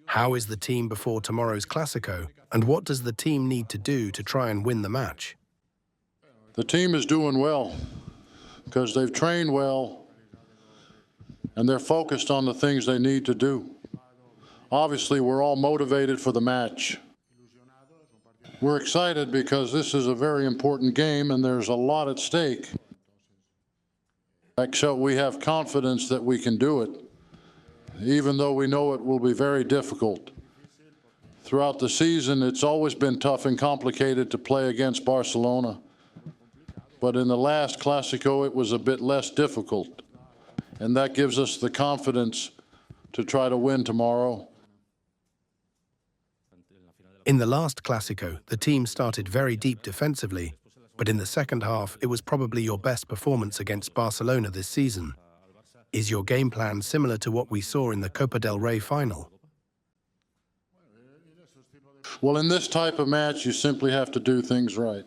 How is the team before tomorrow's Clásico, and what does the team need to do to try and win the match? The team is doing well because they've trained well and they're focused on the things they need to do. Obviously, we're all motivated for the match. We're excited because this is a very important game and there's a lot at stake. So we have confidence that we can do it, even though we know it will be very difficult. Throughout the season, it's always been tough and complicated to play against Barcelona. But in the last Clásico, it was a bit less difficult. And that gives us the confidence to try to win tomorrow. In the last Clásico, the team started very deep defensively, but in the second half, it was probably your best performance against Barcelona this season. Is your game plan similar to what we saw in the Copa del Rey final? Well, in this type of match, you simply have to do things right.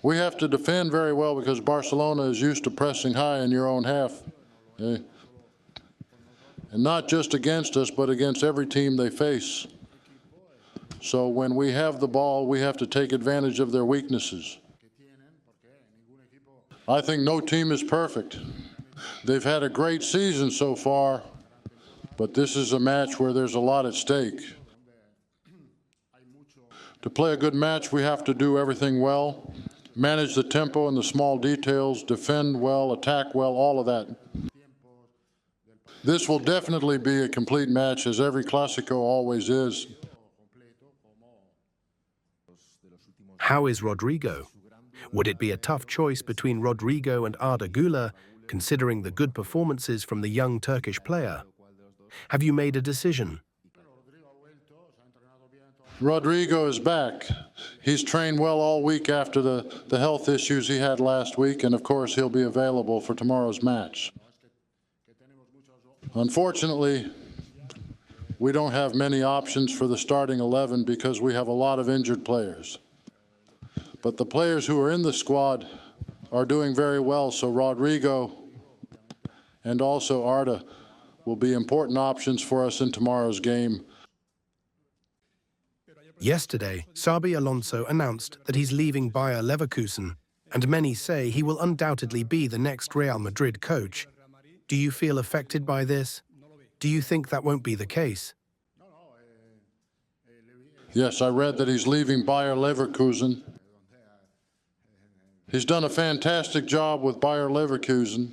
We have to defend very well because Barcelona is used to pressing high in your own half. Okay? And not just against us, but against every team they face. So when we have the ball, we have to take advantage of their weaknesses. I think no team is perfect. They've had a great season so far, but this is a match where there's a lot at stake. To play a good match, we have to do everything well, manage the tempo and the small details, defend well, attack well, all of that. This will definitely be a complete match, as every Clásico always is. How is Rodrigo? Would it be a tough choice between Rodrigo and Arda Güler, considering the good performances from the young Turkish player? Have you made a decision? Rodrigo is back. He's trained well all week after the health issues he had last week, and of course he'll be available for tomorrow's match. Unfortunately, we don't have many options for the starting 11 because we have a lot of injured players. But the players who are in the squad are doing very well, so Rodrigo and also Arda will be important options for us in tomorrow's game. Yesterday, Xabi Alonso announced that he's leaving Bayer Leverkusen, and many say he will undoubtedly be the next Real Madrid coach. Do you feel affected by this? Do you think that won't be the case? Yes, I read that he's leaving Bayer Leverkusen. He's done a fantastic job with Bayer Leverkusen,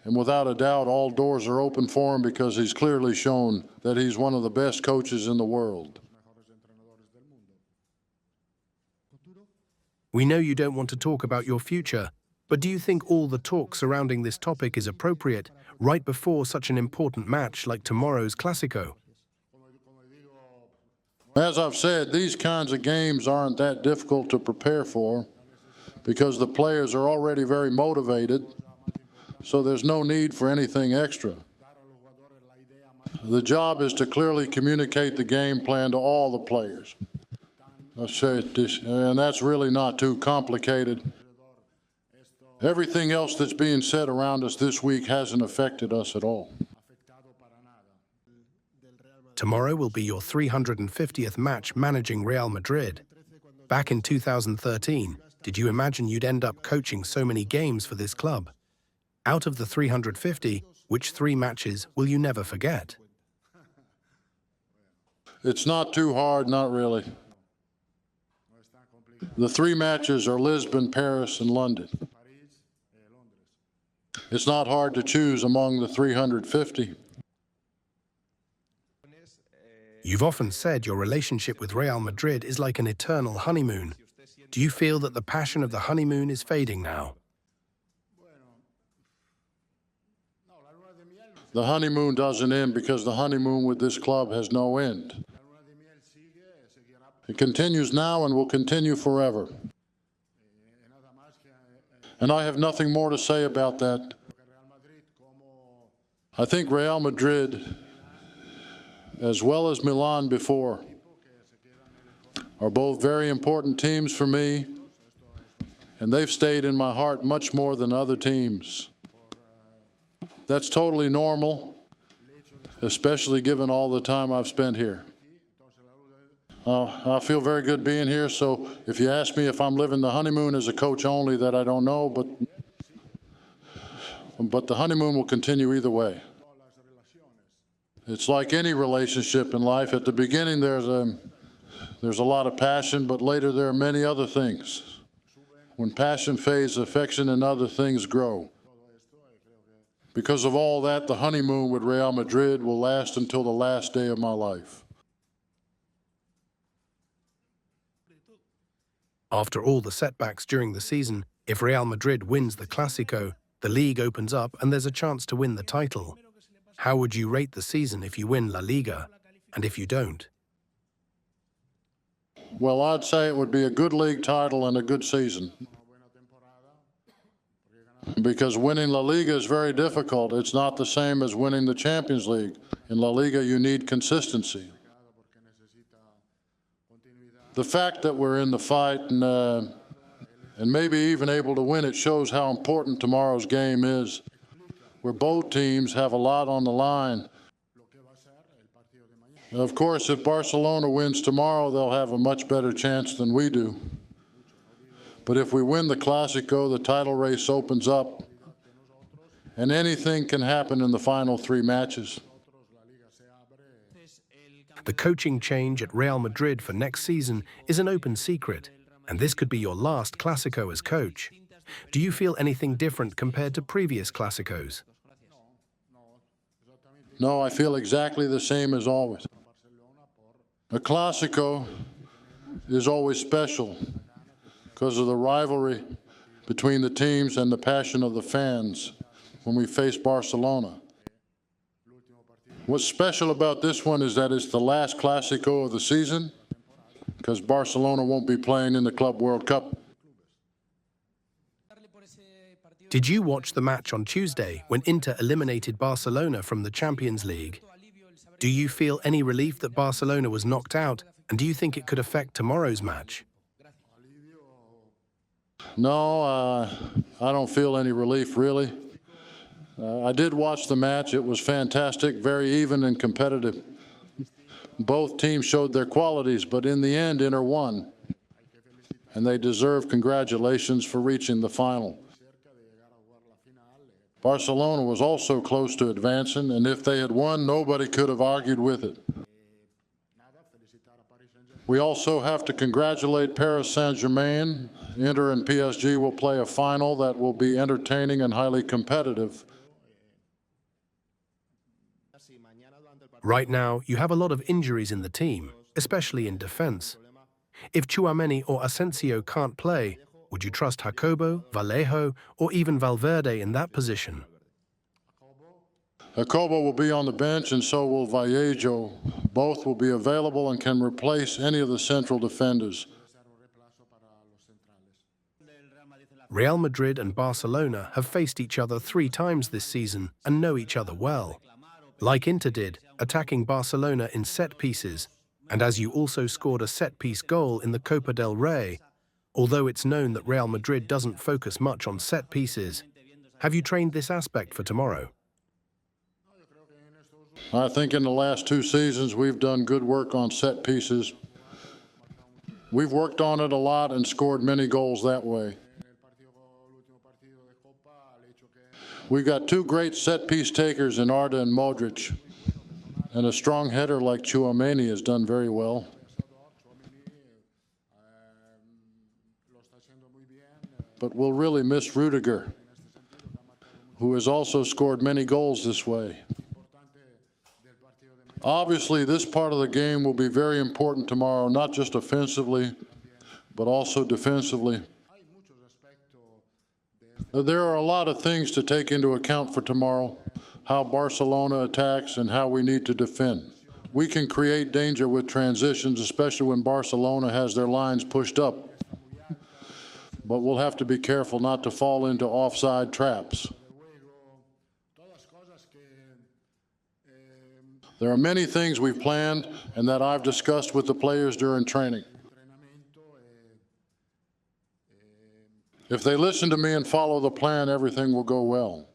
and without a doubt, all doors are open for him because he's clearly shown that he's one of the best coaches in the world. We know you don't want to talk about your future, but do you think all the talk surrounding this topic is appropriate right before such an important match like tomorrow's Clásico? As I've said, these kinds of games aren't that difficult to prepare for because the players are already very motivated, so there's no need for anything extra. The job is to clearly communicate the game plan to all the players. And that's really not too complicated. Everything else that's being said around us this week hasn't affected us at all. Tomorrow will be your 350th match managing Real Madrid. Back in 2013, did you imagine you'd end up coaching so many games for this club? Out of the 350, which 3 matches will you never forget? It's not too hard, not really. The 3 matches are Lisbon, Paris, and London. It's not hard to choose among the 350. You've often said your relationship with Real Madrid is like an eternal honeymoon. Do you feel that the passion of the honeymoon is fading now? The honeymoon doesn't end because the honeymoon with this club has no end. It continues now and will continue forever. And I have nothing more to say about that. I think Real Madrid, as well as Milan before, are both very important teams for me, and they've stayed in my heart much more than other teams. That's totally normal, especially given all the time I've spent here. I feel very good being here, so if you ask me if I'm living the honeymoon as a coach only, that I don't know, but the honeymoon will continue either way. It's like any relationship in life. At the beginning, there's a lot of passion, but later there are many other things. When passion fades, affection and other things grow. Because of all that, the honeymoon with Real Madrid will last until the last day of my life. After all the setbacks during the season, if Real Madrid wins the Clásico, the league opens up and there's a chance to win the title. How would you rate the season if you win La Liga, and if you don't? Well, I'd say it would be a good league title and a good season. Because winning La Liga is very difficult. It's not the same as winning the Champions League. In La Liga, you need consistency. The fact that we're in the fight and maybe even able to win it shows how important tomorrow's game is, where both teams have a lot on the line. Of course, if Barcelona wins tomorrow, they'll have a much better chance than we do. But if we win the Clásico, the title race opens up, and anything can happen in the final 3 matches. The coaching change at Real Madrid for next season is an open secret, and this could be your last Clásico as coach. Do you feel anything different compared to previous Clásicos? No, I feel exactly the same as always. A Clásico is always special because of the rivalry between the teams and the passion of the fans when we face Barcelona. What's special about this one is that it's the last Clásico of the season because Barcelona won't be playing in the Club World Cup. Did you watch the match on Tuesday when Inter eliminated Barcelona from the Champions League? Do you feel any relief that Barcelona was knocked out, and do you think it could affect tomorrow's match? No, I don't feel any relief, really. I did watch the match. It was fantastic, very even and competitive. Both teams showed their qualities, but in the end, Inter won. And they deserve congratulations for reaching the final. Barcelona was also close to advancing, and if they had won, nobody could have argued with it. We also have to congratulate Paris Saint-Germain. Inter and PSG will play a final that will be entertaining and highly competitive. Right now, you have a lot of injuries in the team, especially in defense. If Tchouaméni or Asensio can't play, would you trust Jacobo, Vallejo, or even Valverde in that position? Jacobo will be on the bench, and so will Vallejo. Both will be available and can replace any of the central defenders. Real Madrid and Barcelona have faced each other 3 times this season and know each other well. Like Inter did, attacking Barcelona in set pieces, and as you also scored a set-piece goal in the Copa del Rey, although it's known that Real Madrid doesn't focus much on set pieces. Have you trained this aspect for tomorrow? I think in the last 2 seasons we've done good work on set pieces. We've worked on it a lot and scored many goals that way. We've got 2 great set-piece takers in Arda and Modric, and a strong header like Tchouaméni has done very well. But we'll really miss Rudiger, who has also scored many goals this way. Obviously, this part of the game will be very important tomorrow, not just offensively, but also defensively. There are a lot of things to take into account for tomorrow, how Barcelona attacks and how we need to defend. We can create danger with transitions, especially when Barcelona has their lines pushed up. But we'll have to be careful not to fall into offside traps. There are many things we've planned and that I've discussed with the players during training. If they listen to me and follow the plan, everything will go well.